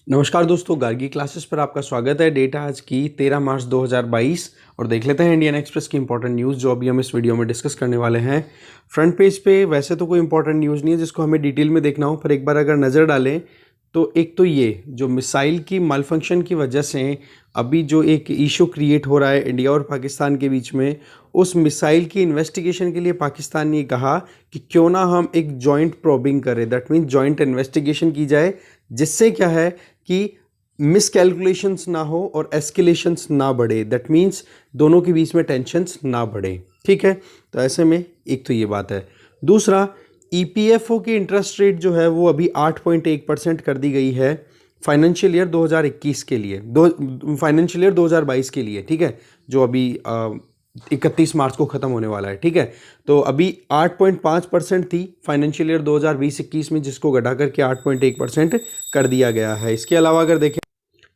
नमस्कार दोस्तों, गार्गी क्लासेस पर आपका स्वागत है। डेट आज की 13 मार्च 2022 और देख लेते हैं इंडियन एक्सप्रेस की इंपॉर्टेंट न्यूज़ जो अभी हम इस वीडियो में डिस्कस करने वाले हैं। फ्रंट पेज पे वैसे तो कोई इंपॉर्टेंट न्यूज़ नहीं है जिसको हमें डिटेल में देखना हो, पर एक बार अगर नज़र डालें तो एक तो ये जो मिसाइल की मालफंक्शन की वजह से अभी जो एक इशू क्रिएट हो रहा है इंडिया और पाकिस्तान के बीच में, उस मिसाइल की इन्वेस्टिगेशन के लिए पाकिस्तान ने कहा कि क्यों ना हम एक जॉइंट प्रोबिंग करें, दैट मीन्स जॉइंट इन्वेस्टिगेशन की जाए, जिससे क्या है कि मिसकैलकुलेशंस ना हो और एस्केलेशंस ना बढ़े, दैट मीन्स दोनों के बीच में टेंशंस ना बढ़े। ठीक है, तो ऐसे में एक तो ये बात है। दूसरा, ईपीएफओ की इंटरेस्ट रेट जो है वो अभी 8.1% कर दी गई है फाइनेंशियल ईयर 2021 के लिए, फाइनेंशियल ईयर 2022 के लिए। ठीक है, जो अभी 31 मार्च को ख़त्म होने वाला है। ठीक है, तो अभी 8.5% थी फाइनेंशियल ईयर 2020-21 में, जिसको घटा करके 8.1% कर दिया गया है। इसके अलावा अगर देखें,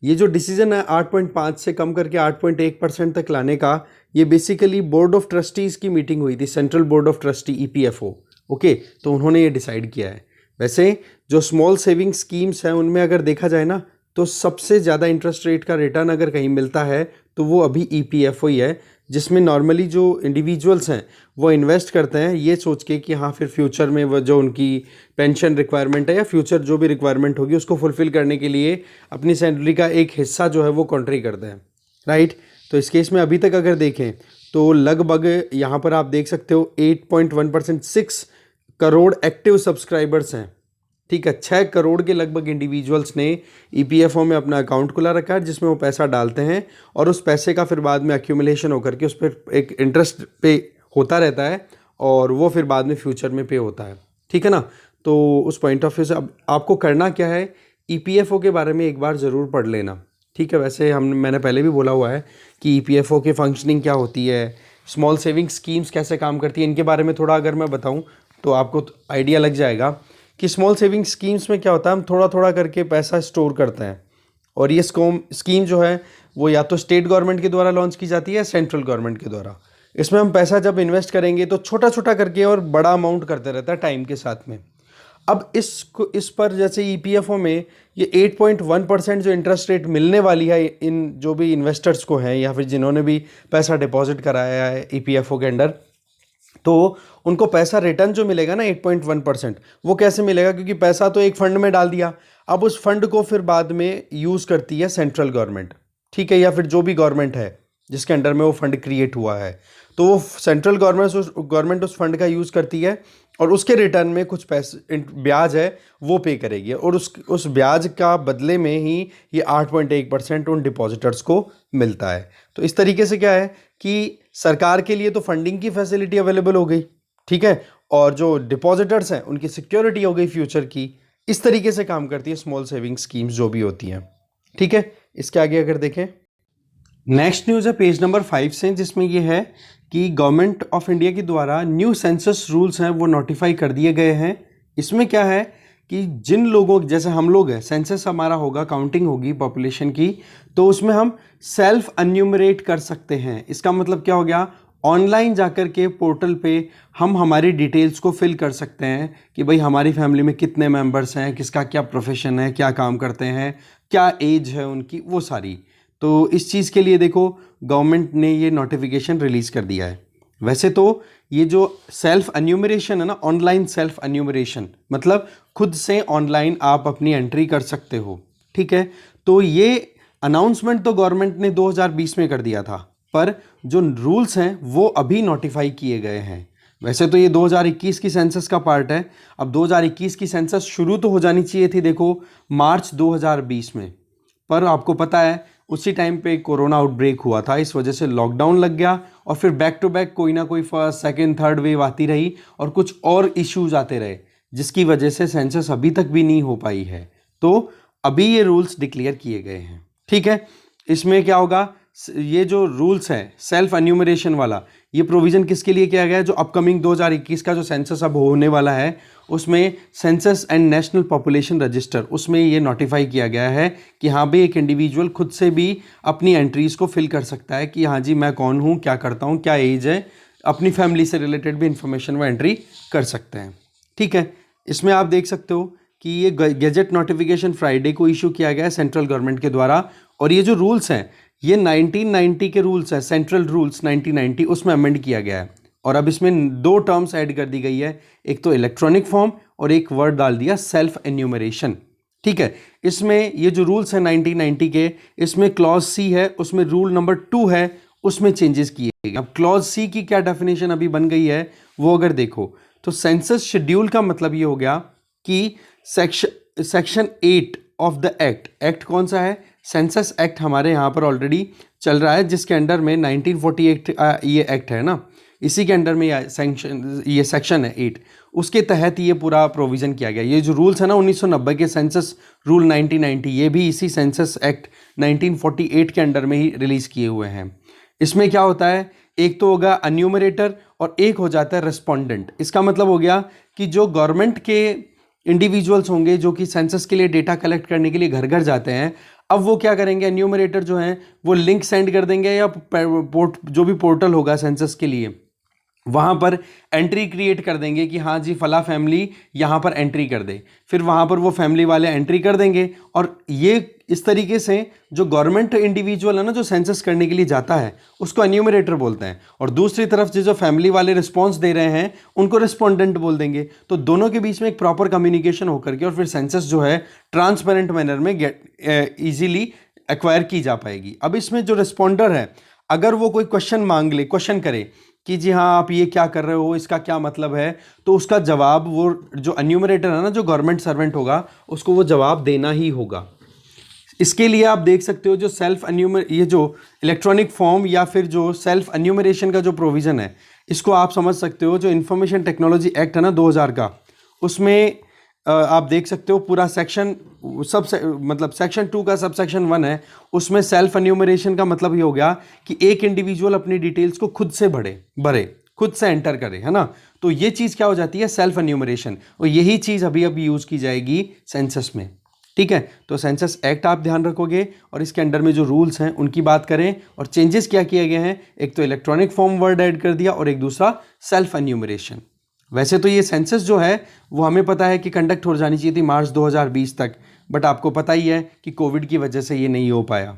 ये जो डिसीजन है 8.5 से कम करके 8.1% तक लाने का, ये बेसिकली बोर्ड ऑफ ट्रस्टीज़ की मीटिंग हुई थी, central board of trustee EPFO. Okay, तो उन्होंने ये डिसाइड किया है। वैसे जो स्मॉल सेविंग स्कीम्स हैं उनमें अगर देखा जाए ना, तो सबसे ज़्यादा इंटरेस्ट रेट का रिटर्न अगर कहीं मिलता है तो वो अभी ईपीएफओ ही है, जिसमें नॉर्मली जो इंडिविजुअल्स हैं वो इन्वेस्ट करते हैं ये सोच के कि हाँ फिर फ्यूचर में वो जो उनकी पेंशन रिक्वायरमेंट है या फ्यूचर जो भी रिक्वायरमेंट होगी उसको फुलफ़िल करने के लिए अपनी सैलरी का एक हिस्सा जो है वो कॉन्ट्री करते हैं, राइट। तो इस केस में अभी तक अगर देखें तो लगभग यहाँ पर आप देख सकते हो 8.1%, 6 करोड़ एक्टिव सब्सक्राइबर्स हैं। ठीक है, 6 करोड़ के लगभग इंडिविजुअल्स ने ईपीएफओ में अपना अकाउंट खुला रखा है, जिसमें वो पैसा डालते हैं और उस पैसे का फिर बाद में एक्यूमुलेशन होकर के उस पर एक इंटरेस्ट पे होता रहता है और वो फिर बाद में फ्यूचर में पे होता है। ठीक है ना, तो उस पॉइंट ऑफ व्यू से अब आपको करना क्या है, ईपीएफओ के बारे में एक बार ज़रूर पढ़ लेना। ठीक है, वैसे मैंने पहले भी बोला हुआ है कि ईपीएफओ की फंक्शनिंग क्या होती है, स्मॉल सेविंग स्कीम्स कैसे काम करती है, इनके बारे में थोड़ा अगर मैं बताऊँ तो आपको आइडिया लग जाएगा कि स्मॉल सेविंग स्कीम्स में क्या होता है। हम थोड़ा थोड़ा करके पैसा स्टोर करते हैं और ये स्कीम जो है वो या तो स्टेट गवर्नमेंट के द्वारा लॉन्च की जाती है या सेंट्रल गवर्नमेंट के द्वारा। इसमें हम पैसा जब इन्वेस्ट करेंगे तो छोटा छोटा करके और बड़ा अमाउंट करते रहता है टाइम के साथ में। अब इस पर जैसे ईपीएफओ में ये 8.1% जो इंटरेस्ट रेट मिलने वाली है इन जो भी इन्वेस्टर्स को हैं या फिर जिन्होंने भी पैसा डिपॉजिट कराया है ईपीएफओ के अंडर, तो उनको पैसा रिटर्न जो मिलेगा ना 8.1%, वो कैसे मिलेगा, क्योंकि पैसा तो एक फंड में डाल दिया, अब उस फंड को फिर बाद में यूज़ करती है सेंट्रल गवर्नमेंट। ठीक है, या फिर जो भी गवर्नमेंट है जिसके अंडर में वो फंड क्रिएट हुआ है, तो वो सेंट्रल गवर्नमेंट उस फंड का यूज़ करती है और उसके रिटर्न में कुछ पैसे ब्याज है वो पे करेगी और उस ब्याज का बदले में ही ये 8.1% उन डिपॉजिटर्स को मिलता है। तो इस तरीके से क्या है कि सरकार के लिए तो फंडिंग की फैसिलिटी अवेलेबल हो गई, ठीक है, और जो डिपॉजिटर्स हैं उनकी सिक्योरिटी हो गई फ्यूचर की। इस तरीके से काम करती है स्मॉल सेविंग स्कीम्स जो भी होती हैं। ठीक है, इसके आगे अगर देखें, नेक्स्ट न्यूज़ है पेज नंबर 5 से, जिसमें ये है कि गवर्नमेंट ऑफ इंडिया के द्वारा न्यू सेंसस रूल्स हैं वो नोटिफाई कर दिए गए हैं। इसमें क्या है कि जिन लोगों जैसे हम लोग हैं, सेंसस हमारा होगा, काउंटिंग होगी पॉपुलेशन की, तो उसमें हम सेल्फ अन्यूमरेट कर सकते हैं। इसका मतलब क्या हो गया, ऑनलाइन जाकर के पोर्टल पे हम हमारी डिटेल्स को फिल कर सकते हैं कि भाई हमारी फैमिली में कितने मेंबर्स हैं, किसका क्या प्रोफेशन है, क्या काम करते हैं, क्या एज है उनकी, वो सारी। तो इस चीज़ के लिए देखो गवर्नमेंट ने ये नोटिफिकेशन रिलीज़ कर दिया है। वैसे तो ये जो सेल्फ अन्यूमरेशन है ना, ऑनलाइन सेल्फ अन्यूमरेशन मतलब खुद से ऑनलाइन आप अपनी एंट्री कर सकते हो। ठीक है, तो ये अनाउंसमेंट तो गवर्नमेंट ने 2020 में कर दिया था, पर जो रूल्स हैं वो अभी नोटिफाई किए गए हैं। वैसे तो ये 2021 की सेंसस का पार्ट है। अब 2021 की सेंसस शुरू तो हो जानी चाहिए थी देखो मार्च 2020 में, पर आपको पता है उसी टाइम पे कोरोना आउटब्रेक हुआ था, इस वजह से लॉकडाउन लग गया और फिर बैक टू बैक कोई ना कोई फर्स्ट सेकंड थर्ड वेव आती रही और कुछ और इश्यूज आते रहे, जिसकी वजह से सेंसस अभी तक भी नहीं हो पाई है। तो अभी ये रूल्स डिक्लेयर किए गए हैं। ठीक है, इसमें क्या होगा, ये जो रूल्स है सेल्फ अन्यूमरेशन वाला, ये प्रोविज़न किसके लिए किया गया है, जो अपकमिंग 2021 का जो सेंसस अब होने वाला है उसमें census and national population register, उसमें ये नोटिफाई किया गया है कि हाँ भाई एक इंडिविजुअल खुद से भी अपनी एंट्रीज़ को फिल कर सकता है कि हाँ जी मैं कौन हूँ, क्या करता हूँ, क्या एज है, अपनी फैमिली से रिलेटेड भी इंफॉर्मेशन वो एंट्री कर सकते हैं। ठीक है, इसमें आप देख सकते हो कि ये गैजेट नोटिफिकेशन फ्राइडे को इशू किया गया है सेंट्रल गवर्नमेंट के द्वारा, और ये जो रूल्स हैं ये 1990 के रूल्स हैं, सेंट्रल रूल्स 1990, उसमें अमेंड किया गया है। और अब इसमें दो टर्म्स ऐड कर दी गई है, एक तो इलेक्ट्रॉनिक फॉर्म और एक वर्ड डाल दिया सेल्फ एन्यूमरेशन। ठीक है, इसमें ये जो रूल्स हैं 1990 के, इसमें क्लॉज सी है, उसमें रूल नंबर 2 है, उसमें चेंजेस किए गए। अब क्लॉज सी की क्या डेफिनेशन अभी बन गई है वो अगर देखो तो सेंसस शेड्यूल का मतलब ये हो गया कि सेक्शन 8 ऑफ द एक्ट कौन सा है? सेंसस एक्ट हमारे यहाँ पर ऑलरेडी चल रहा है, जिसके अंडर में 1948 ये एक्ट है ना, इसी के अंडर में ये सेक्शन है 8, उसके तहत ये पूरा प्रोविज़न किया गया। ये जो रूल्स है ना 1990 के सेंसस रूल 1990, ये भी इसी सेंसस एक्ट 1948 के अंडर में ही रिलीज़ किए हुए हैं। इसमें क्या होता है, एक तो होगा अन्यूमरेटर और एक हो जाता है रिस्पोंडेंट। इसका मतलब हो गया कि जो गवर्नमेंट के इंडिविजुअल्स होंगे जो कि सेंसस के लिए डेटा कलेक्ट करने के लिए घर घर जाते हैं, अब वो क्या करेंगे, एन्यूमरेटर जो हैं वो लिंक सेंड कर देंगे या जो भी पोर्टल होगा सेंसस के लिए वहाँ पर एंट्री क्रिएट कर देंगे कि हाँ जी फला फैमिली यहाँ पर एंट्री कर दे, फिर वहाँ पर वो फैमिली वाले एंट्री कर देंगे। और ये इस तरीके से जो गवर्नमेंट इंडिविजुअल है ना जो सेंसस करने के लिए जाता है उसको एन्यूमरेटर बोलते हैं, और दूसरी तरफ जो फैमिली वाले रिस्पॉन्स दे रहे हैं उनको रिस्पोंडेंट बोल देंगे। तो दोनों के बीच में एक प्रॉपर कम्युनिकेशन होकर के और फिर सेंसस जो है ट्रांसपेरेंट मैनर में ईजिली एक्वायर की जा पाएगी। अब इसमें जो रिस्पॉन्डर है अगर वो कोई क्वेश्चन करे कि जी हाँ आप ये क्या कर रहे हो, इसका क्या मतलब है, तो उसका जवाब वो जो एन्यूमरेटर है ना जो गवर्नमेंट सर्वेंट होगा उसको वो जवाब देना ही होगा। इसके लिए आप देख सकते हो जो ये जो इलेक्ट्रॉनिक फॉर्म या फिर जो सेल्फ एन्यूमरेशन का जो प्रोविज़न है इसको आप समझ सकते हो, जो इंफॉर्मेशन टेक्नोलॉजी एक्ट है ना 2000 का, उसमें आप देख सकते हो पूरा सेक्शन मतलब सेक्शन 2 का सब सेक्शन 1 है, उसमें सेल्फ एन्यूमरेशन का मतलब ये हो गया कि एक इंडिविजुअल अपनी डिटेल्स को खुद से भरे खुद से एंटर करे, है ना। तो ये चीज़ क्या हो जाती है, सेल्फ एन्यूमरेशन, और यही चीज़ अभी यूज़ की जाएगी सेंसस में। ठीक है, तो सेंसस एक्ट आप ध्यान रखोगे और इसके अंडर में जो रूल्स हैं उनकी बात करें और चेंजेस क्या किए गए हैं, एक तो इलेक्ट्रॉनिक फॉर्म वर्ड ऐड कर दिया और एक दूसरा सेल्फ एन्यूमरेशन। वैसे तो ये सेंसस जो है वो हमें पता है कि कंडक्ट हो जानी चाहिए थी मार्च 2020 तक, बट आपको पता ही है कि कोविड की वजह से ये नहीं हो पाया।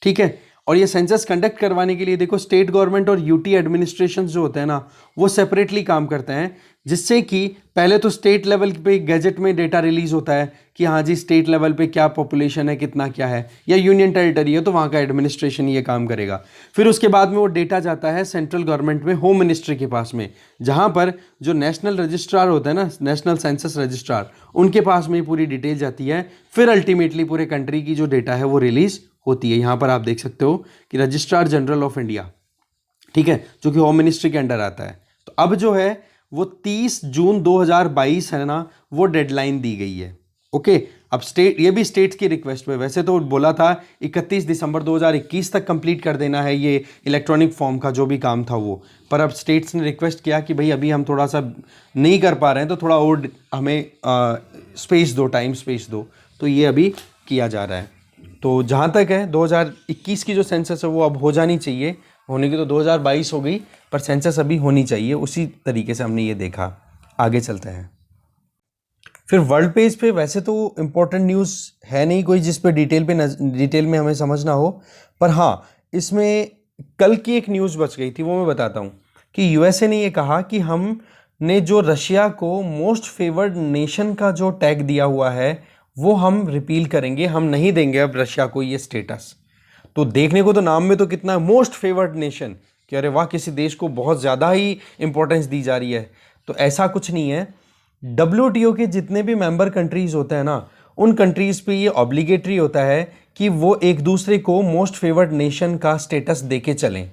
ठीक है, और ये सेंसस कंडक्ट करवाने के लिए देखो स्टेट गवर्नमेंट और यूटी एडमिनिस्ट्रेशन जो होते हैं ना वो सेपरेटली काम करते हैं, जिससे कि पहले तो स्टेट लेवल पे गैजेट में डेटा रिलीज होता है कि हाँ जी स्टेट लेवल पे क्या पॉपुलेशन है, कितना क्या है, या यूनियन टेरिटरी है तो वहाँ का एडमिनिस्ट्रेशन ये काम करेगा। फिर उसके बाद में वो डेटा जाता है सेंट्रल गवर्नमेंट में, होम मिनिस्ट्री के पास में, जहाँ पर जो नेशनल रजिस्ट्रार होता है ना, नेशनल सेंसस रजिस्ट्रार, उनके पास में पूरी डिटेल जाती है। फिर अल्टीमेटली पूरे कंट्री की जो डेटा है वो रिलीज होती है। यहाँ पर आप देख सकते हो कि रजिस्ट्रार जनरल ऑफ इंडिया, ठीक है, जो कि होम मिनिस्ट्री के अंडर आता है। तो अब जो है वो 30 जून 2022 है ना, वो डेडलाइन दी गई है। ओके, अब ये भी स्टेट्स की रिक्वेस्ट पे, वैसे तो बोला था 31 दिसंबर 2021 तक कंप्लीट कर देना है ये इलेक्ट्रॉनिक फॉर्म का जो भी काम था वो, पर अब स्टेट्स ने रिक्वेस्ट किया कि भाई अभी हम थोड़ा सा नहीं कर पा रहे हैं तो थोड़ा और हमें स्पेस दो, टाइम स्पेस दो, तो ये अभी किया जा रहा है। तो जहाँ तक है 2021 की जो सेंसस है वो अब हो जानी चाहिए, होने की तो 2022 हो गई, पर सेंसस अभी होनी चाहिए, उसी तरीके से हमने ये देखा। आगे चलते हैं। फिर वर्ल्ड पेज पे वैसे तो इम्पोर्टेंट न्यूज़ है नहीं कोई जिस पे डिटेल में हमें समझना हो, पर हाँ इसमें कल की एक न्यूज़ बच गई थी, वो मैं बताता हूँ कि यूएसए ने ये कहा कि हमने जो रशिया को मोस्ट फेवर्ड नेशन का जो टैग दिया हुआ है वो हम रिपील करेंगे, हम नहीं देंगे अब रशिया को ये स्टेटस। तो देखने को तो नाम में तो कितना मोस्ट फेवर्ड नेशन, कि अरे वाह किसी देश को बहुत ज़्यादा ही इंपॉर्टेंस दी जा रही है, तो ऐसा कुछ नहीं है। WTO के जितने भी मेंबर कंट्रीज़ होते हैं ना, उन कंट्रीज़ पे ये ऑब्लिगेटरी होता है कि वो एक दूसरे को मोस्ट फेवर्ड नेशन का स्टेटस देके चलें।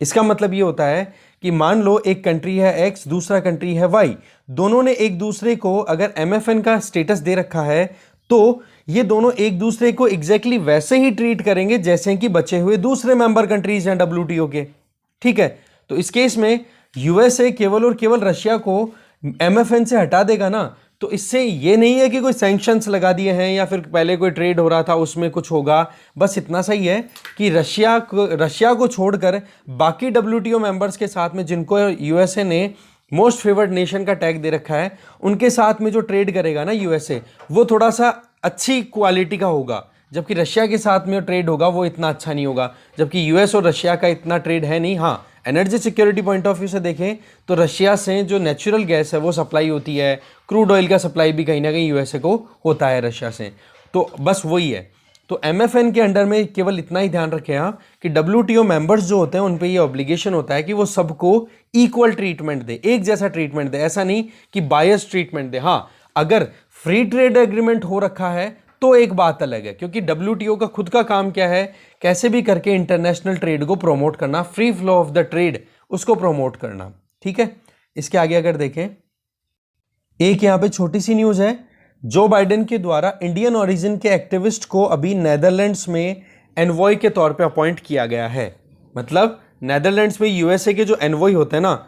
इसका मतलब ये होता है कि मान लो एक कंट्री है X, दूसरा कंट्री है Y, दोनों ने एक दूसरे को अगर MFN का स्टेटस दे रखा है तो ये दोनों एक दूसरे को एग्जैक्टली वैसे ही ट्रीट करेंगे जैसे कि बचे हुए दूसरे मेंबर कंट्रीज हैं WTO के। ठीक है, तो इस केस में यूएसए केवल और केवल रशिया को MFN से हटा देगा ना, तो इससे ये नहीं है कि कोई सैंक्शंस लगा दिए हैं या फिर पहले कोई ट्रेड हो रहा था उसमें कुछ होगा, बस इतना सही है कि रशिया को छोड़कर बाकी WTO मेंबर्स के साथ में जिनको यूएसए ने मोस्ट फेवर्ड नेशन का टैग दे रखा है। उनके साथ में जो ट्रेड करेगा ना यूएसए, वो थोड़ा सा अच्छी क्वालिटी का होगा, जबकि रशिया के साथ में ट्रेड होगा वो इतना अच्छा नहीं होगा। जबकि यूएस और रशिया का इतना ट्रेड है नहीं। हाँ, energy security point of view से देखें तो रशिया से जो नेचुरल गैस है वो सप्लाई होती है, क्रूड ऑयल का सप्लाई भी कहीं ना कहीं यूएसए को होता है रशिया से। तो बस वही है। तो एमएफएन के अंडर में केवल इतना ही ध्यान रखें आप कि डब्ल्यूटीओ मेंबर्स जो होते हैं उन पे ये ऑब्लिगेशन होता है कि वो सबको इक्वल ट्रीटमेंट दे, एक जैसा ट्रीटमेंट दे, ऐसा नहीं कि बायस ट्रीटमेंट दे। हाँ, अगर फ्री ट्रेड एग्रीमेंट हो रखा है तो एक बात अलग है, क्योंकि डब्ल्यूटीओ का खुद का काम क्या है, कैसे भी करके इंटरनेशनल ट्रेड को प्रमोट करना, free flow of the trade उसको प्रमोट करना। ठीक है, इसके आगे अगर देखें, एक यहां पे छोटी सी न्यूज है। जो बाइडेन के द्वारा इंडियन ओरिजिन के एक्टिविस्ट को अभी नेदरलैंड्स में एनवॉय के तौर पे अपॉइंट किया गया है। मतलब नेदरलैंड्स में यूएसए के जो एनवॉय होते हैं ना,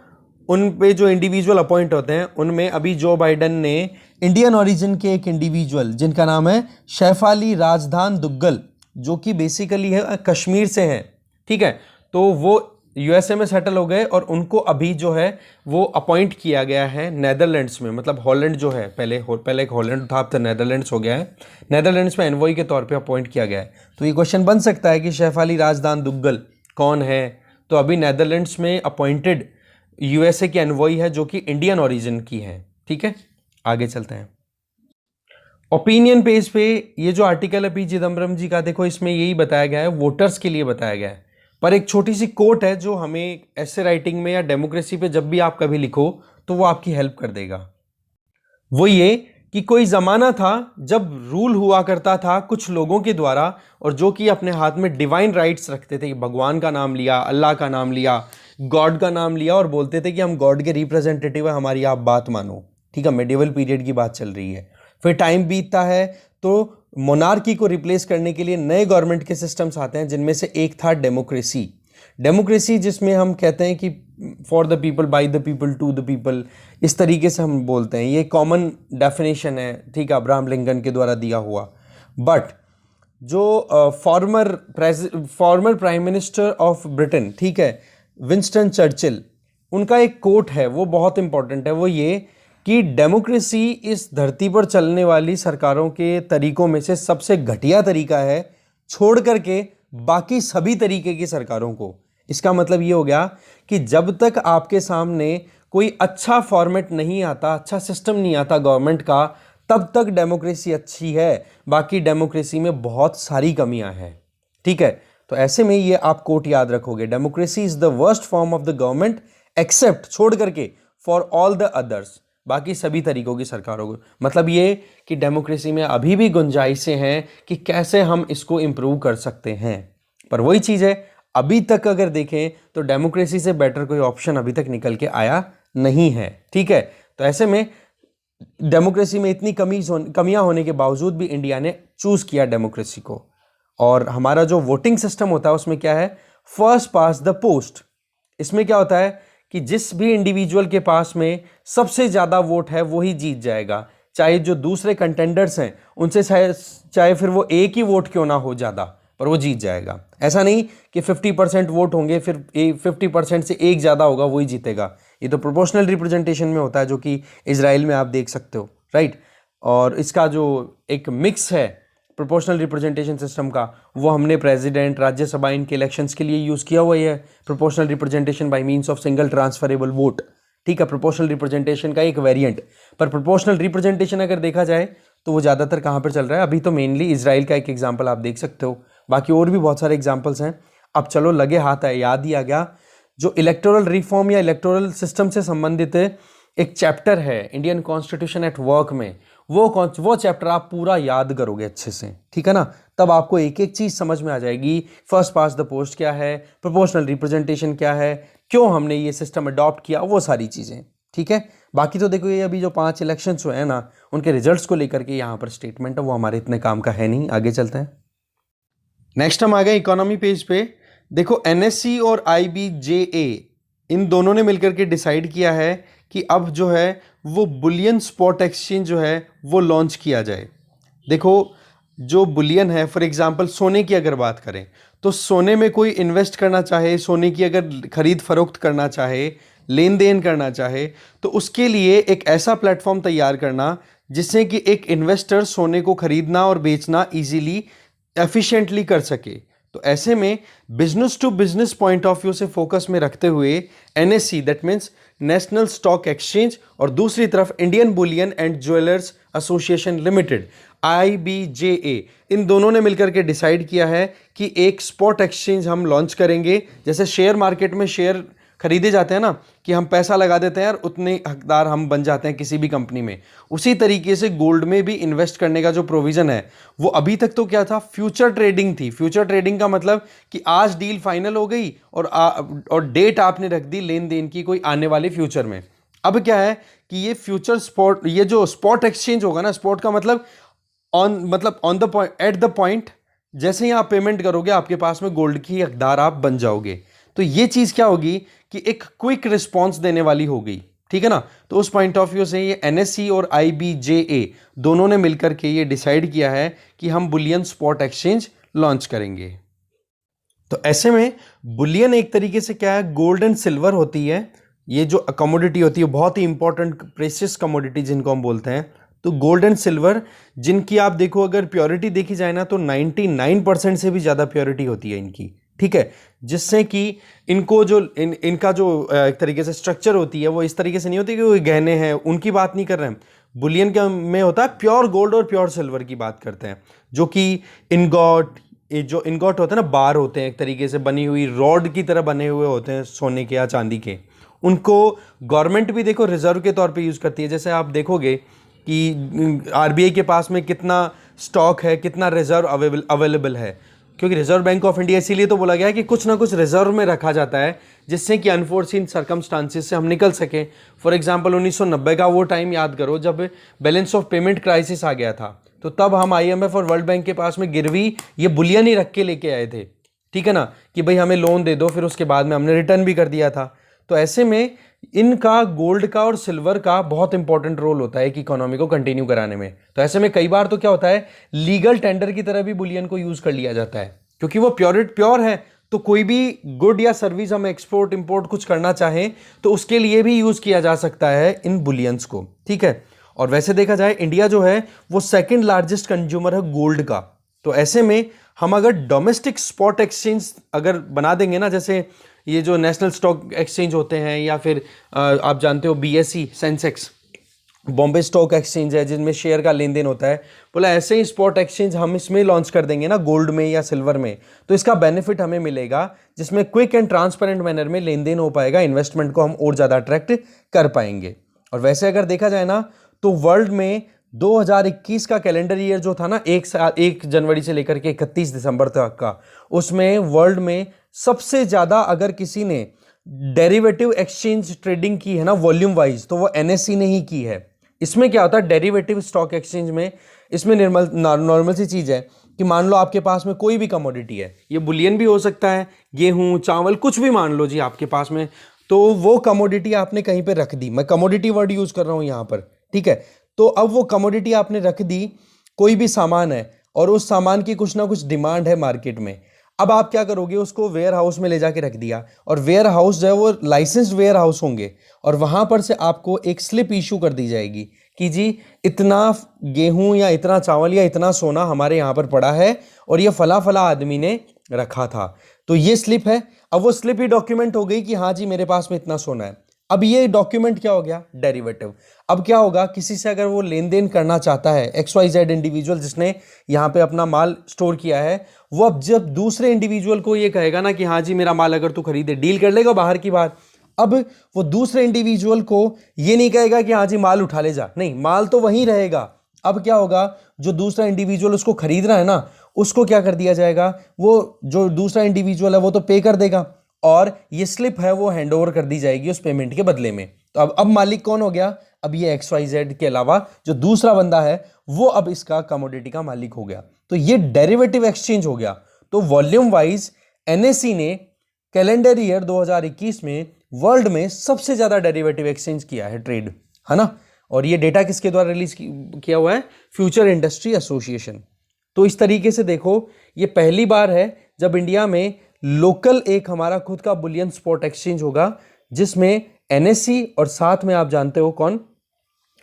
उन पे जो इंडिविजुअल अपॉइंट होते हैं, उनमें अभी जो बाइडेन ने इंडियन ओरिजिन के एक इंडिविजुअल जिनका नाम है शैफाली राजधान दुग्गल, जो कि बेसिकली है कश्मीर से है, ठीक है, तो वो यूएसए में सेटल हो गए और उनको अभी जो है वो अपॉइंट किया गया है नेदरलैंड्स में। मतलब हॉलैंड जो है, पहले एक हॉलैंड था, अब तो नेदरलैंड्स हो गया है। नेदरलैंड्स में एनवॉय के तौर पे अपॉइंट किया गया है। तो ये क्वेश्चन बन सकता है कि शैफाली राजदान दुग्गल कौन है। तो अभी नेदरलैंड्स में अपॉइंटेड यूएसए की एनवॉय है जो कि इंडियन ओरिजिन की है। ठीक है, आगे चलते हैं। ओपिनियन पेज पे ये जो आर्टिकल है पी चिदम्बरम जी का, देखो इसमें यही बताया गया है, वोटर्स के लिए बताया गया है। पर एक छोटी सी कोट है जो हमें ऐसे राइटिंग में या डेमोक्रेसी पे जब भी आप कभी लिखो तो वो आपकी हेल्प कर देगा। वो ये कि कोई ज़माना था जब रूल हुआ करता था कुछ लोगों के द्वारा, और जो कि अपने हाथ में डिवाइन राइट्स रखते थे। भगवान का नाम लिया, अल्लाह का नाम लिया, गॉड का नाम लिया और बोलते थे कि हम गॉड के रिप्रेजेंटेटिव है, हमारी आप बात मानो। ठीक है, मेडिवल पीरियड की बात चल रही है। फिर टाइम बीतता है तो मोनार्की को रिप्लेस करने के लिए नए गवर्नमेंट के सिस्टम्स आते हैं, जिनमें से एक था डेमोक्रेसी। डेमोक्रेसी जिसमें हम कहते हैं कि for the people, by the people, to the people, इस तरीके से हम बोलते हैं। ये कॉमन डेफिनेशन है, ठीक है, अब्राहम लिंकन के द्वारा दिया हुआ। बट जो former prime minister of Britain, ठीक है, विंस्टन चर्चिल, उनका एक कोट है वो बहुत इंपॉर्टेंट है। वो ये कि डेमोक्रेसी इस धरती पर चलने वाली सरकारों के तरीकों में से सबसे घटिया तरीका है, छोड़ करके बाकी सभी तरीके की सरकारों को। इसका मतलब ये हो गया कि जब तक आपके सामने कोई अच्छा फॉर्मेट नहीं आता, अच्छा सिस्टम नहीं आता गवर्नमेंट का, तब तक डेमोक्रेसी अच्छी है। बाकी डेमोक्रेसी में बहुत सारी कमियां हैं। ठीक है, तो ऐसे में ये आप कोट याद रखोगे, democracy is the worst form of the government except, छोड़ करके, फॉर ऑल द अदर्स, बाकी सभी तरीकों की सरकारों को। मतलब ये कि डेमोक्रेसी में अभी भी गुंजाइशें हैं कि कैसे हम इसको इम्प्रूव कर सकते हैं। पर वही चीज़ है, अभी तक अगर देखें तो डेमोक्रेसी से बेटर कोई ऑप्शन अभी तक निकल के आया नहीं है। ठीक है, तो ऐसे में डेमोक्रेसी में इतनी कमियां होने के बावजूद भी इंडिया ने चूज किया डेमोक्रेसी को। और हमारा जो वोटिंग सिस्टम होता है उसमें क्या है, फर्स्ट पास द पोस्ट। इसमें क्या होता है कि जिस भी इंडिविजुअल के पास में सबसे ज़्यादा वोट है वही जीत जाएगा, चाहे जो दूसरे कंटेंडर्स हैं उनसे चाहे फिर वो एक ही वोट क्यों ना हो ज़्यादा, पर वो जीत जाएगा। ऐसा नहीं कि 50% वोट होंगे फिर 50% से एक ज़्यादा होगा वही जीतेगा। ये तो प्रोपोर्शनल रिप्रेजेंटेशन में होता है, जो कि इजराइल में आप देख सकते हो, राइट। और इसका जो एक मिक्स है प्रोपोर्शनल रिप्रेजेंटेशन सिस्टम का, वो हमने प्रेसिडेंट, राज्यसभा, इनके इलेक्शंस के लिए यूज़ किया हुआ है, proportional representation by means of single transferable vote. ठीक है, प्रोपोर्शनल रिप्रेजेंटेशन का एक वेरिएंट। पर प्रोपोर्शनल रिप्रेजेंटेशन अगर देखा जाए तो वो ज़्यादातर कहाँ पर चल रहा है, अभी तो मेनली इजराइल का एक एग्जाम्पल आप देख सकते हो, बाकी और भी बहुत सारे एग्जाम्पल्स हैं। अब चलो लगे हाथ है, याद ही आ गया, जो इलेक्टोरल रिफॉर्म या इलेक्टोरल सिस्टम से संबंधित एक चैप्टर है इंडियन कॉन्स्टिट्यूशन एट वर्क में, वो चैप्टर आप पूरा याद करोगे अच्छे से, ठीक है ना, तब आपको एक एक चीज़ समझ में आ जाएगी। फर्स्ट पास द पोस्ट क्या है, प्रोपोर्शनल रिप्रेजेंटेशन क्या है, क्यों हमने ये सिस्टम अडॉप्ट किया, वो सारी चीज़ें। ठीक है, बाकी तो देखो ये अभी जो 5 इलेक्शंस हुए हैं ना, उनके रिजल्ट्स को लेकर के यहाँ पर स्टेटमेंट है, वो हमारे इतने काम का है नहीं। आगे चलते हैं। नेक्स्ट हम आ गए इकोनॉमी पेज पे। देखो एनएससी और आईबीजेए इन दोनों ने मिलकर के डिसाइड किया है कि अब जो है वो बुलियन स्पॉट एक्सचेंज जो है वो लॉन्च किया जाए। देखो जो बुलियन है, फॉर एग्जांपल सोने की अगर बात करें तो सोने में कोई इन्वेस्ट करना चाहे, सोने की अगर खरीद फरोख्त करना चाहे, लेन देन करना चाहे तो उसके लिए एक ऐसा प्लेटफॉर्म तैयार करना जिससे कि एक इन्वेस्टर सोने को खरीदना और बेचना इजीली एफिशिएंटली कर सके। तो ऐसे में business to business point of view से फोकस में रखते हुए NSC that means national stock exchange और दूसरी तरफ Indian bullion and jewellers association limited IBJA, इन दोनों ने मिलकर के डिसाइड किया है कि एक स्पॉट एक्सचेंज हम लॉन्च करेंगे। जैसे शेयर मार्केट में शेयर खरीदे जाते हैं ना कि हम पैसा लगा देते हैं और उतने हकदार हम बन जाते हैं किसी भी कंपनी में, उसी तरीके से गोल्ड में भी इन्वेस्ट करने का जो प्रोविजन है वो अभी तक तो क्या था, फ्यूचर ट्रेडिंग थी। फ्यूचर ट्रेडिंग का मतलब कि आज डील फाइनल हो गई और डेट आपने रख दी लेन देन की कोई आने वाले फ्यूचर में। अब क्या है कि ये फ्यूचर स्पॉट, ये जो स्पॉट एक्सचेंज होगा ना, स्पॉट का मतलब on the point, at the point, जैसे ही आप पेमेंट करोगे आपके पास में गोल्ड की हकदार आप बन जाओगे। तो ये चीज क्या होगी कि एक क्विक रिस्पॉन्स देने वाली हो गई, ठीक है ना। तो उस पॉइंट ऑफ व्यू से ये एनएससी और IBJA दोनों ने मिलकर के ये डिसाइड किया है कि हम बुलियन स्पॉट एक्सचेंज लॉन्च करेंगे। तो ऐसे में बुलियन एक तरीके से क्या है, गोल्ड एंड सिल्वर होती है। ये जो कमोडिटी होती है बहुत ही इंपॉर्टेंट प्रेशियस कमोडिटी जिनको हम बोलते हैं। तो गोल्ड एंड सिल्वर जिनकी आप देखो अगर प्योरिटी देखी जाए ना तो 99% से भी ज़्यादा प्योरिटी होती है इनकी, ठीक है। जिससे कि इनको जो इनका जो एक तरीके से स्ट्रक्चर होती है वो इस तरीके से नहीं होती कि वो गहने हैं, उनकी बात नहीं कर रहे हैं। बुलियन का में होता है प्योर गोल्ड और प्योर सिल्वर की बात करते हैं, जो कि जो इनगॉट होते हैं ना, बार होते हैं एक तरीके से बनी हुई रॉड की तरह बने हुए होते हैं सोने के या चांदी के। उनको गवर्नमेंट भी देखो रिजर्व के तौर पे यूज़ करती है। जैसे आप देखोगे कि RBI के पास में कितना स्टॉक है, कितना रिजर्व अवेलेबल है, क्योंकि रिजर्व बैंक ऑफ इंडिया इसीलिए तो बोला गया है कि कुछ ना कुछ रिजर्व में रखा जाता है जिससे कि अनफोर्सीन सर्कमस्टांसिस से हम निकल सकें। फॉर एग्जांपल 1990 का वो टाइम याद करो जब बैलेंस ऑफ पेमेंट क्राइसिस आ गया था, तो तब हम IMF और वर्ल्ड बैंक के पास में गिरवी ये बुलियन ही रख के लेके आए थे, ठीक है ना, कि भाई हमें लोन दे दो, फिर उसके बाद में हमने रिटर्न भी कर दिया था। तो ऐसे में इनका गोल्ड का और सिल्वर का बहुत इंपॉर्टेंट रोल होता है कि इकोनॉमी को कंटिन्यू कराने में। तो ऐसे में कई बार तो क्या होता है, लीगल टेंडर की तरह भी बुलियन को यूज कर लिया जाता है, क्योंकि वो प्योर है। तो कोई भी गुड या सर्विस हम एक्सपोर्ट इंपोर्ट कुछ करना चाहें तो उसके लिए भी यूज किया जा सकता है इन बुलियंस को, ठीक है। और वैसे देखा जाए इंडिया जो है वो सेकंड लार्जेस्ट कंज्यूमर है गोल्ड का। तो ऐसे में हम अगर डोमेस्टिक स्पॉट एक्सचेंज अगर बना देंगे ना, जैसे ये जो नेशनल स्टॉक एक्सचेंज होते हैं या फिर आप जानते हो BSE Sensex Bombay stock exchange है जिनमें शेयर का लेन देन होता है, बोला ऐसे ही स्पॉट एक्सचेंज हम इसमें लॉन्च कर देंगे ना गोल्ड में या सिल्वर में, तो इसका बेनिफिट हमें मिलेगा जिसमें क्विक एंड ट्रांसपेरेंट मैनर में लेन देन हो पाएगा, इन्वेस्टमेंट को हम और ज़्यादा अट्रैक्ट कर पाएंगे। और वैसे अगर देखा जाए ना तो वर्ल्ड में 2021 का कैलेंडर ईयर जो था ना, 1 जनवरी से लेकर के 31 दिसंबर तक का, उसमें वर्ल्ड में सबसे ज़्यादा अगर किसी ने डेरिवेटिव एक्सचेंज ट्रेडिंग की है ना वॉल्यूम वाइज, तो वो NSE ने ही की है। इसमें क्या होता है डेरिवेटिव स्टॉक एक्सचेंज में, इसमें नॉर्मल सी चीज़ है कि मान लो आपके पास में कोई भी कमोडिटी है, ये बुलियन भी हो सकता है, गेहूं चावल कुछ भी मान लो जी आपके पास में, तो वो कमोडिटी आपने कहीं पे रख दी, मैं कमोडिटी वर्ड यूज़ कर रहा हूँ यहाँ पर, ठीक है। तो अब वो कमोडिटी आपने रख दी, कोई भी सामान है और उस सामान की कुछ ना कुछ डिमांड है मार्केट में। अब आप क्या करोगे, उसको वेयर हाउस में ले जाके रख दिया, और वेयर हाउस जो है वो लाइसेंस्ड वेयर हाउस होंगे, और वहां पर से आपको एक स्लिप इशू कर दी जाएगी कि जी इतना गेहूं या इतना चावल या इतना सोना हमारे यहाँ पर पड़ा है और ये फला फला आदमी ने रखा था, तो ये स्लिप है। अब वो स्लिप ही डॉक्यूमेंट हो गई कि हाँ जी मेरे पास में इतना सोना है। अब ये डॉक्यूमेंट क्या हो गया, डेरिवेटिव। अब क्या होगा, किसी से अगर वो लेन देन करना चाहता है, XYZ इंडिविजुअल जिसने यहाँ पे अपना माल स्टोर किया है, वो अब जब दूसरे इंडिविजुअल को ये कहेगा ना कि हाँ जी मेरा माल अगर तू खरीदे, डील कर लेगा बाहर की बात। अब वो दूसरे इंडिविजुअल को ये नहीं कहेगा कि हाँ जी माल उठा ले जा, नहीं, माल तो वहीं रहेगा। अब क्या होगा, जो दूसरा इंडिविजुअल उसको खरीद रहा है ना, उसको क्या कर दिया जाएगा, वो जो दूसरा इंडिविजुअल है वो तो पे कर देगा, और ये स्लिप है वो हैंड ओवर कर दी जाएगी उस पेमेंट के बदले में। तो अब मालिक कौन हो गया, अब ये XYZ के अलावा जो दूसरा बंदा है वो अब इसका कमोडिटी का मालिक हो गया। तो ये डेरिवेटिव एक्सचेंज हो गया। तो वॉल्यूम वाइज NSE ने कैलेंडर ईयर 2021 में वर्ल्ड में सबसे ज्यादा डेरिवेटिव एक्सचेंज किया है ट्रेड, है ना। और ये डेटा किसके द्वारा रिलीज किया हुआ है, फ्यूचर इंडस्ट्री एसोसिएशन। तो इस तरीके से देखो ये पहली बार है जब इंडिया में लोकल एक हमारा खुद का बुलियन स्पॉट एक्सचेंज होगा जिसमें NSE और साथ में आप जानते हो कौन,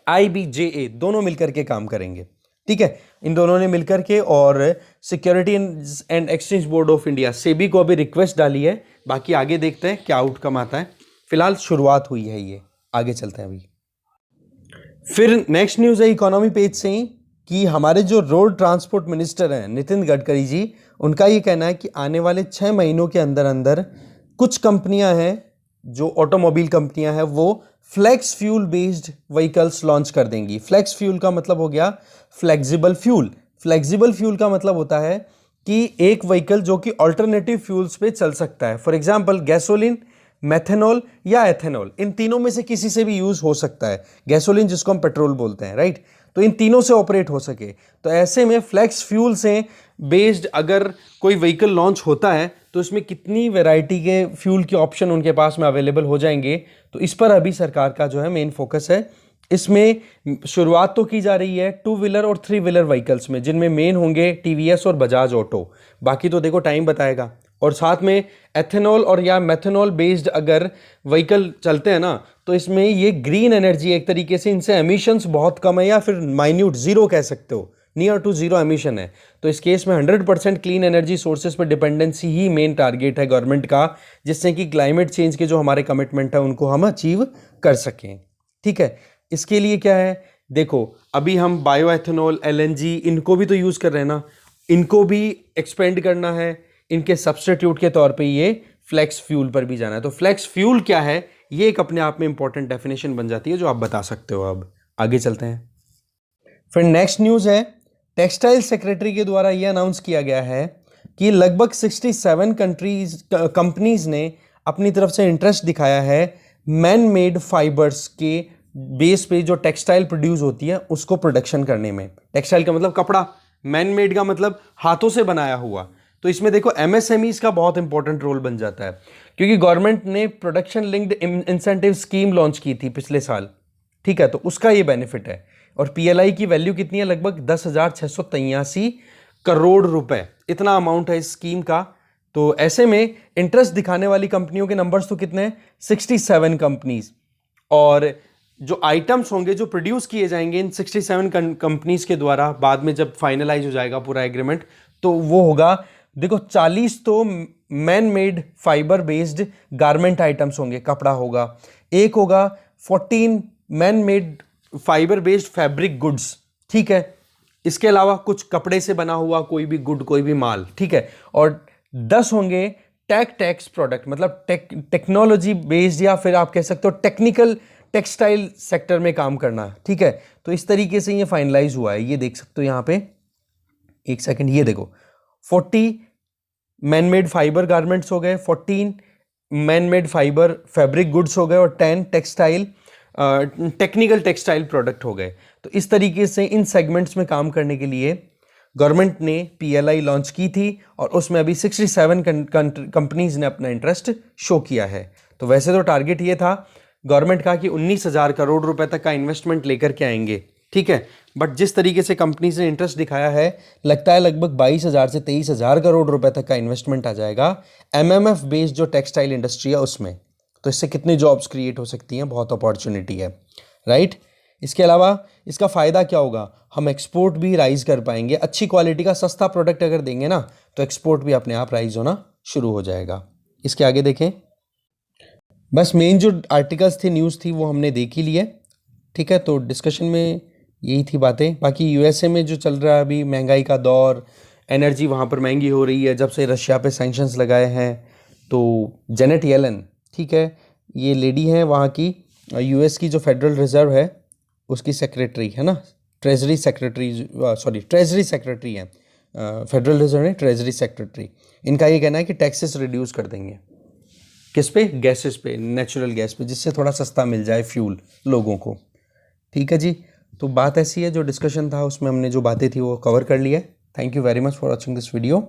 IBJA, दोनों मिलकर के काम करेंगे। ठीक है, इन दोनों ने मिलकर के, और security and exchange board of India SEBI को अभी रिक्वेस्ट डाली है। बाकी आगे देखते हैं क्या आउटकम आता है। फिलहाल शुरुआत हुई है, ये आगे चलते हैं अभी। फिर नेक्स्ट न्यूज़ है इकोनॉमी पेज से ही कि हमारे जो रोड ट्रांसपोर्ट मिनिस्टर हैं नितिन गडकरी जी, उनका ये कहना है कि आने वाले 6 महीनों के अंदर अंदर कुछ कंपनियां हैं, जो ऑटोमोबाइल कंपनियां हैं, वो flex fuel based vehicles launch कर देंगी। फ्लेक्स फ्यूल का मतलब हो गया फ्लेक्सिबल फ्यूल। फ्लेक्सिबल फ्यूल का मतलब होता है कि एक व्हीकल जो कि ऑल्टरनेटिव फ्यूल्स पे चल सकता है। फॉर एग्जांपल गैसोलीन, मेथेनॉल या एथेनॉल, इन तीनों में से किसी से भी यूज हो सकता है। गैसोलीन जिसको हम पेट्रोल बोलते हैं, राइट, तो इन तीनों से ऑपरेट हो सके। तो ऐसे में फ्लेक्स फ्यूल से बेस्ड अगर कोई व्हीकल लॉन्च होता है तो इसमें कितनी वैरायटी के फ्यूल के ऑप्शन उनके पास में अवेलेबल हो जाएंगे। तो इस पर अभी सरकार का जो है मेन फोकस है। इसमें शुरुआत तो की जा रही है 2 व्हीलर और 3 व्हीलर व्हीकल्स में, जिनमें मेन होंगे TVS और बजाज ऑटो। बाकी तो देखो टाइम बताएगा। और साथ में एथेनॉल और या मेथेनॉल बेस्ड अगर व्हीकल चलते हैं ना, तो इसमें ये ग्रीन एनर्जी एक तरीके से, इनसे एमिशंस बहुत कम है, या फिर माइन्यूट जीरो कह सकते हो, नियर टू जीरो एमिशन है। तो इस केस में 100% क्लीन एनर्जी सोर्सेज पर डिपेंडेंसी ही मेन टारगेट है गवर्नमेंट का, जिससे कि क्लाइमेट चेंज के जो हमारे कमिटमेंट है उनको हम अचीव कर सकें। ठीक है, इसके लिए क्या है, देखो अभी हम बायो एथेनॉल, LNG, इनको भी तो यूज़ कर रहे हैं ना, इनको भी एक्सपेंड करना है। इनके सब्स्टिट्यूट के तौर पे ये फ्लेक्स फ्यूल पर भी जाना है। तो फ्लेक्स फ्यूल क्या है, ये एक अपने आप में इंपॉर्टेंट डेफिनेशन बन जाती है जो आप बता सकते हो। अब आगे चलते हैं। फिर नेक्स्ट न्यूज़ है, टेक्सटाइल सेक्रेटरी के द्वारा ये अनाउंस किया गया है कि लगभग 67 कंपनीज ने अपनी तरफ से इंटरेस्ट दिखाया है मैन मेड फाइबर्स के बेस पे जो टेक्सटाइल प्रोड्यूस होती है उसको प्रोडक्शन करने में। टेक्सटाइल का मतलब कपड़ा, मैन मेड का मतलब हाथों से बनाया हुआ। तो इसमें देखो MSMEs का बहुत इंपॉर्टेंट रोल बन जाता है, क्योंकि गवर्नमेंट ने production linked incentive scheme launch की थी पिछले साल। ठीक है, तो उसका ये बेनिफिट है। और PLI की वैल्यू कितनी है, लगभग 10,683 करोड़ रुपए, इतना अमाउंट है इस स्कीम का। तो ऐसे में इंटरेस्ट दिखाने वाली कंपनियों के नंबर्स तो कितने हैं, 67 कंपनीज। और जो आइटम्स होंगे जो प्रोड्यूस किए जाएंगे इन 67 कंपनीज के द्वारा, बाद में जब फाइनलाइज हो जाएगा पूरा एग्रीमेंट, तो वो होगा, देखो 40 तो man made fibre based garment items होंगे, कपड़ा होगा। एक होगा 14 man made fibre based fabric goods. ठीक है, इसके अलावा कुछ कपड़े से बना हुआ कोई भी गुड, कोई भी माल। ठीक है, और 10 होंगे टैक्स प्रोडक्ट, मतलब टेक्नोलॉजी बेस्ड, या फिर आप कह सकते हो टेक्निकल टेक्सटाइल सेक्टर में काम करना। ठीक है, तो इस तरीके से ये फाइनलाइज हुआ है। ये देख सकते हो यहाँ पे, एक सेकंड, ये देखो 40 मैन मेड फाइबर गारमेंट्स हो गए, 14 man made fibre fabric goods हो गए, और 10 टेक्निकल टेक्सटाइल प्रोडक्ट हो गए। तो इस तरीके से इन सेगमेंट्स में काम करने के लिए गवर्नमेंट ने PLI लॉन्च की थी, और उसमें अभी 67 कंपनीज ने अपना इंटरेस्ट शो किया है। तो वैसे तो टारगेट ये था गवर्नमेंट का कि 19,000 करोड़ रुपए तक का इन्वेस्टमेंट लेकर के आएंगे। ठीक है, बट जिस तरीके से कंपनीज ने इंटरेस्ट दिखाया है, लगता है लगभग 22,000 से 23,000 करोड़ रुपए तक का इन्वेस्टमेंट आ जाएगा MMF बेस्ड जो टेक्सटाइल इंडस्ट्री है उसमें। तो इससे कितनी जॉब्स क्रिएट हो सकती हैं, बहुत अपॉर्चुनिटी है, राइट। इसके अलावा इसका फ़ायदा क्या होगा, हम एक्सपोर्ट भी राइज कर पाएंगे। अच्छी क्वालिटी का सस्ता प्रोडक्ट अगर देंगे ना, तो एक्सपोर्ट भी अपने आप राइज होना शुरू हो जाएगा। इसके आगे देखें, बस मेन जो आर्टिकल्स थे, न्यूज़ थी, वो हमने देख ही लिया। ठीक है, तो डिस्कशन में यही थी बातें। बाकी USA में जो चल रहा है अभी, महंगाई का दौर, एनर्जी वहाँ पर महंगी हो रही है जब से रशिया पे सैंक्शंस लगाए हैं। तो जेनेट येलन, ठीक है, ये लेडी हैं वहाँ की, US की जो फेडरल रिजर्व है उसकी सेक्रेटरी है ना, ट्रेजरी सेक्रेटरी हैं। फेडरल रिजर्व ने ट्रेजरी सेक्रेटरी। इनका ये कहना है कि टैक्सेस रिड्यूस कर देंगे, किस पे, गैसेस पे, नेचुरल गैस पे, जिससे थोड़ा सस्ता मिल जाए फ्यूल लोगों को। ठीक है जी, तो बात ऐसी है, जो डिस्कशन था उसमें हमने जो बातें थी वो कवर कर लिया है। Thank you very much for watching this video.